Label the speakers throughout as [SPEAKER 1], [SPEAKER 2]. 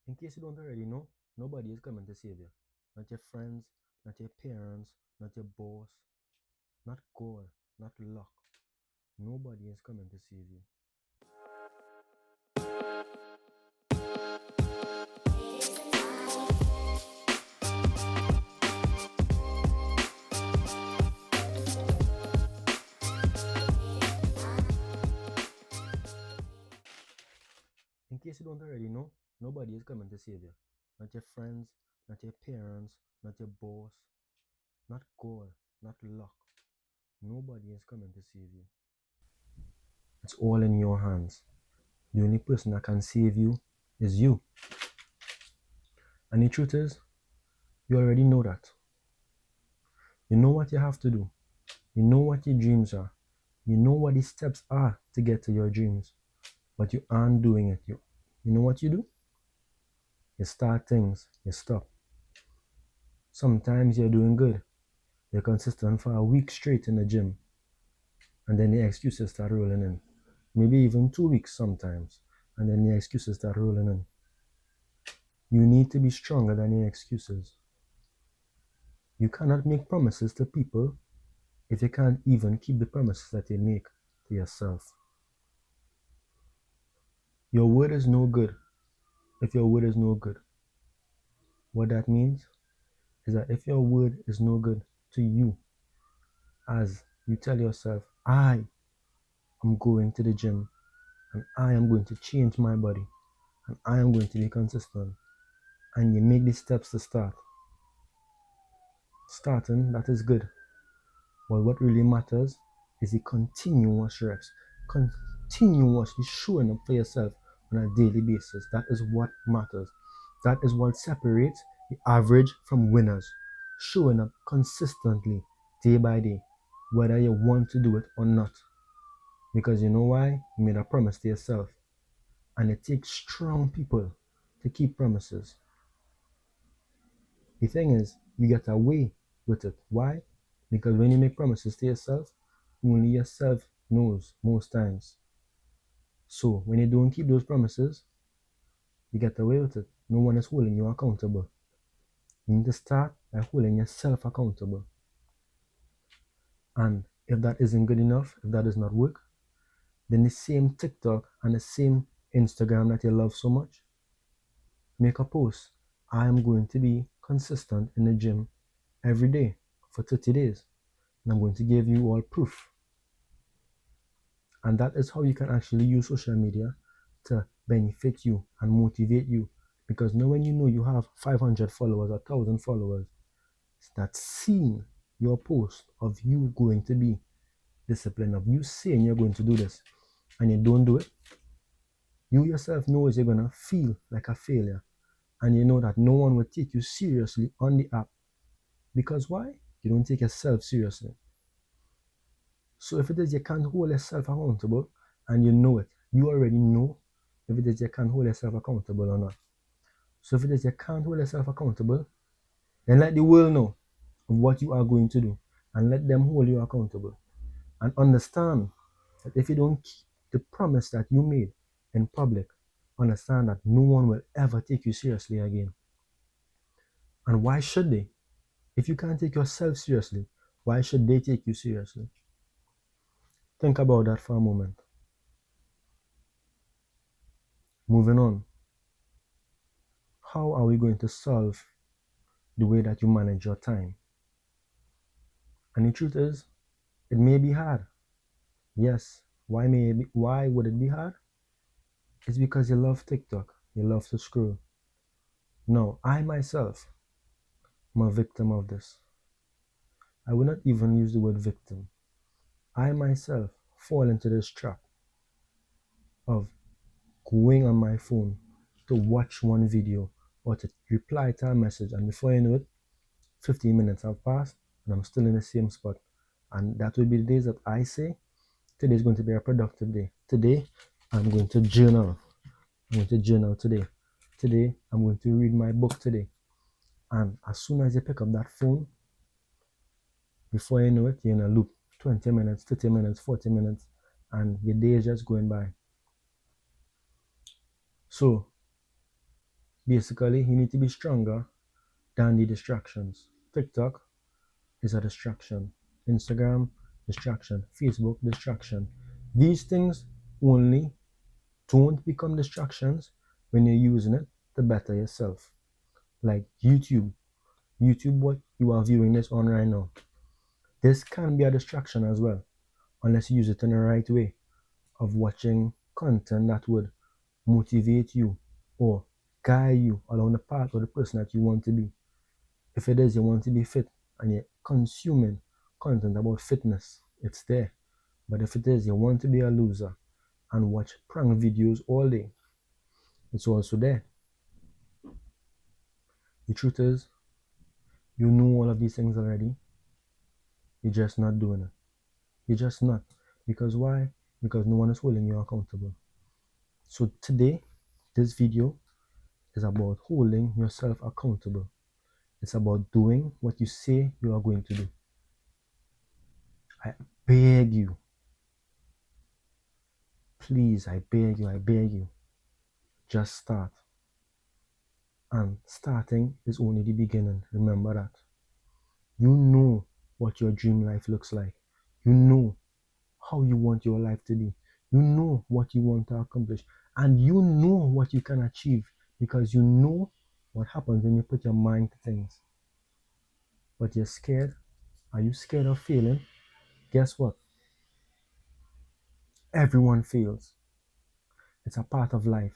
[SPEAKER 1] In case you don't already know, nobody is coming to save you. Not your friends, not your parents, not your boss, not God, not luck. Nobody is coming to save you. In case you don't already know, nobody is coming to save you. Not your friends, not your parents, not your boss, not God, not luck. Nobody is coming to save you. It's all in your hands. The only person that can save you is you. And the truth is, you already know that. You know what you have to do. You know what your dreams are. You know what the steps are to get to your dreams. But you aren't doing it. You know what you do? You start things, you stop. Sometimes you're doing good. You're consistent for a week straight in the gym. And then the excuses start rolling in. Maybe even 2 weeks sometimes. And then the excuses start rolling in. You need to be stronger than your excuses. You cannot make promises to people if you can't even keep the promises that you make to yourself. Your word is no good if your word is no good. What that means is that if your word is no good to you, as you tell yourself, I am going to the gym and I am going to change my body and I am going to be consistent, and you make the steps to start. Starting, that is good. Well, what really matters is the continuous reps, continuously showing up for yourself on a daily basis. That is what matters. That is what separates the average from winners. Showing up consistently, day by day, whether you want to do it or not. Because you know why? You made a promise to yourself. And it takes strong people to keep promises. The thing is, you get away with it. Why? Because when you make promises to yourself, only yourself knows most times. So when you don't keep those promises, you get away with it. No one is holding you accountable. You need to start by holding yourself accountable. And if that isn't good enough, if that does not work, then the same TikTok and the same Instagram that you love so much, make a post. I am going to be consistent in the gym every day for 30 days. And I'm going to give you all proof. And that is how you can actually use social media to benefit you and motivate you. Because now when you know you have 500 followers or 1,000 followers that seeing your post of you going to be disciplined, of you saying you're going to do this, and you don't do it, you yourself knows you're going to feel like a failure. And you know that no one will take you seriously on the app. Because why? You don't take yourself seriously. So if it is you can't hold yourself accountable, and you know it, you already know if it is you can't hold yourself accountable or not. So if it is you can't hold yourself accountable, then let the world know of what you are going to do, and let them hold you accountable. And understand that if you don't keep the promise that you made in public, understand that no one will ever take you seriously again. And why should they? If you can't take yourself seriously, why should they take you seriously? Think about that for a moment. Moving on. How are we going to solve the way that you manage your time? And the truth is, it may be hard. Yes. Why would it be hard? It's because you love TikTok. You love to scroll. No, I myself am a victim of this. I will not even use the word victim. I myself fall into this trap of going on my phone to watch one video or to reply to a message, and before you know it, 15 minutes have passed and I'm still in the same spot. And that will be the days that I say, today is going to be a productive day. Today, I'm going to journal. I'm going to journal today. Today, I'm going to read my book today. And as soon as you pick up that phone, before you know it, you're in a loop. 20 minutes, 30 minutes, 40 minutes, and your day is just going by. So, Basically, you need to be stronger than the distractions. TikTok is a distraction. Instagram, distraction. Facebook, distraction. These things only don't become distractions when you're using it to better yourself. Like YouTube. YouTube, what you are viewing this on right now. This can be a distraction as well, unless you use it in the right way of watching content that would motivate you or guide you along the path of the person that you want to be. If it is you want to be fit and you're consuming content about fitness, it's there. But if it is you want to be a loser and watch prank videos all day, it's also there. The truth is, you know all of these things already. You're just not doing it. You're just not. Because why? Because no one is holding you accountable. So today, this video is about holding yourself accountable. It's about doing what you say you are going to do. I beg you, please, I beg you, just start. And starting is only the beginning. Remember that. You know what your dream life looks like. You know how you want your life to be. You know what you want to accomplish. And you know what you can achieve because you know what happens when you put your mind to things. But you're scared. Are you scared of failing? Guess what? Everyone fails. It's a part of life.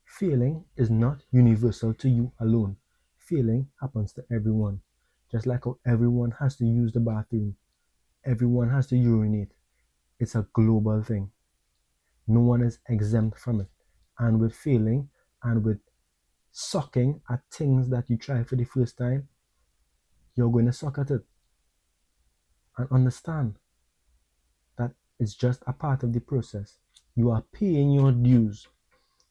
[SPEAKER 1] Failing is not universal to you alone. Failing happens to everyone. Just like how everyone has to use the bathroom, everyone has to urinate. It's a global thing. No one is exempt from it. And with failing and with sucking at things that you try for the first time, you're going to suck at it. And understand that it's just a part of the process. You are paying your dues.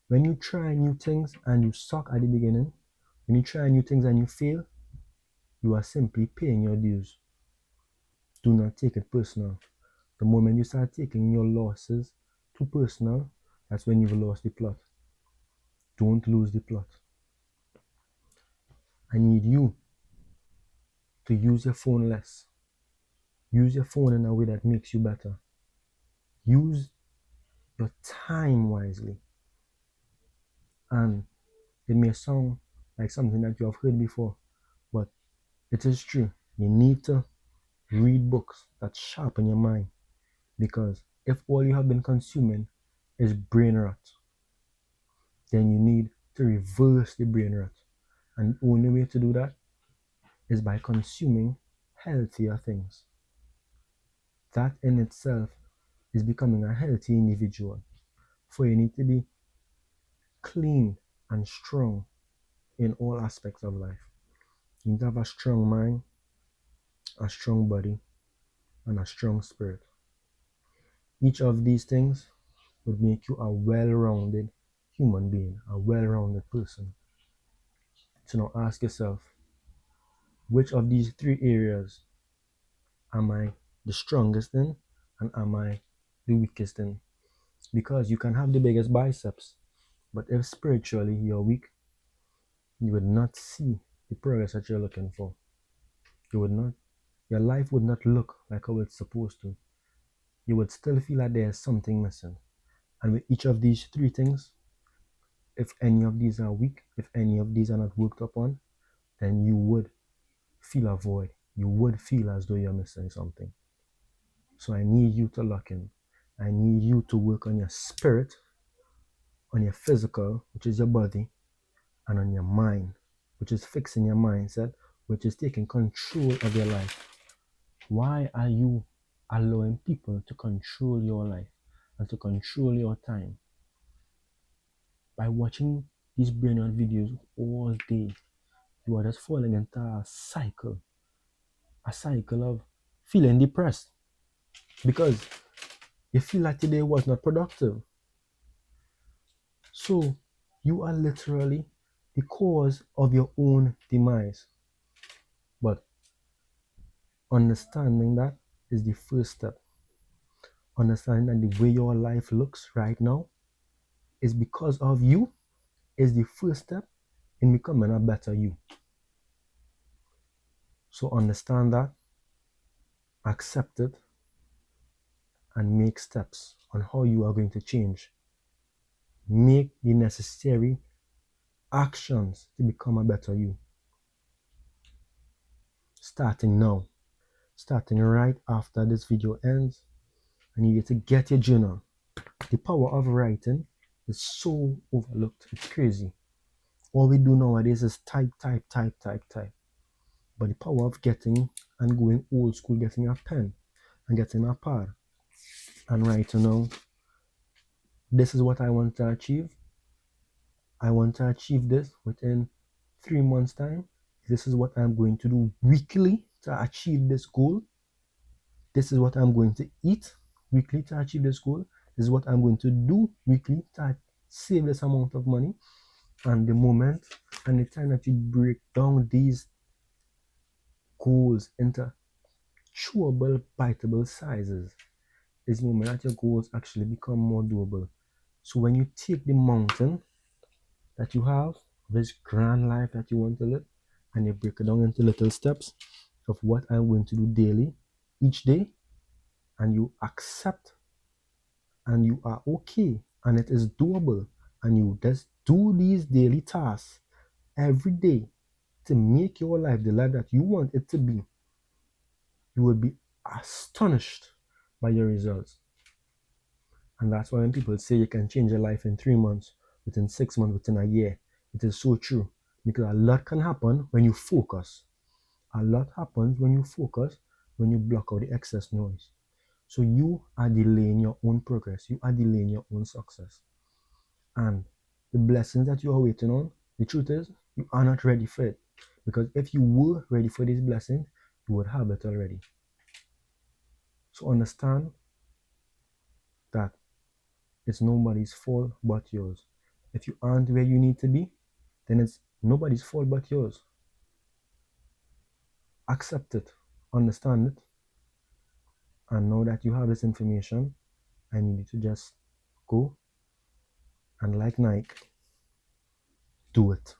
[SPEAKER 1] When you try new things and you suck at the beginning, when you try new things and you fail, you are simply paying your dues. Do not take it personal. The moment you start taking your losses too personal, that's when you've lost the plot. Don't lose the plot. I need you to use your phone less. Use your phone in a way that makes you better. Use your time wisely. And it may sound like something that you have heard before, but it is true. You need to read books that sharpen your mind, because if all you have been consuming is brain rot, then you need to reverse the brain rot. And the only way to do that is by consuming healthier things. That in itself is becoming a healthy individual. For you need to be clean and strong in all aspects of life. You need to have a strong mind, a strong body, and a strong spirit. Each of these things would make you a well-rounded human being, a well-rounded person. So now ask yourself, which of these three areas am I the strongest in and am I the weakest in? Because you can have the biggest biceps, but if spiritually you're weak, you would not see the progress that you're looking for. You would not, your life would not look like how it's supposed to. You would still feel like there's something missing. And with each of these three things, if any of these are weak, if any of these are not worked upon, then you would feel a void. You would feel as though you're missing something. So I need you to lock in. I need you to work on your spirit, on your physical, which is your body, and on your mind, which is fixing your mindset, which is taking control of your life. Why are you allowing people to control your life and to control your time? By watching these brainwave videos all day, you are just falling into a cycle of feeling depressed because you feel like today was not productive. So you are literally the cause of your own demise. But understanding that is the first step. Understanding that the way your life looks right now is because of you is the first step in becoming a better you. So understand that, accept it, and make steps on how you are going to change. Make the necessary actions to become a better you. Starting now. Starting right after this video ends. I need you to get your journal. The power of writing is so overlooked. It's crazy. All we do nowadays is type. But the power of getting and going old school, getting a pen and getting a pad and writing down, this is what I want to achieve. I want to achieve this within 3 months' time. This is what I'm going to do weekly to achieve this goal. This is what I'm going to eat weekly to achieve this goal. This is what I'm going to do weekly to save this amount of money. And the moment and the time that you break down these goals into chewable, biteable sizes is the moment that your goals actually become more doable. So when you take the mountain that you have, this grand life that you want to live, and you break it down into little steps of what I'm going to do daily, each day, and you accept and you are okay and it is doable, and you just do these daily tasks every day to make your life the life that you want it to be, you will be astonished by your results. And that's why when people say you can change your life in 3 months, within 6 months, within a year, it is so true. Because a lot can happen when you focus. A lot happens when you focus, when you block out the excess noise. So you are delaying your own progress. You are delaying your own success. And the blessings that you are waiting on, the truth is, you are not ready for it. Because if you were ready for this blessing, you would have it already. So understand that it's nobody's fault but yours. If you aren't where you need to be, then it's nobody's fault but yours. Accept it, understand it, and know that you have this information, and you need to just go and, like Nike, do it.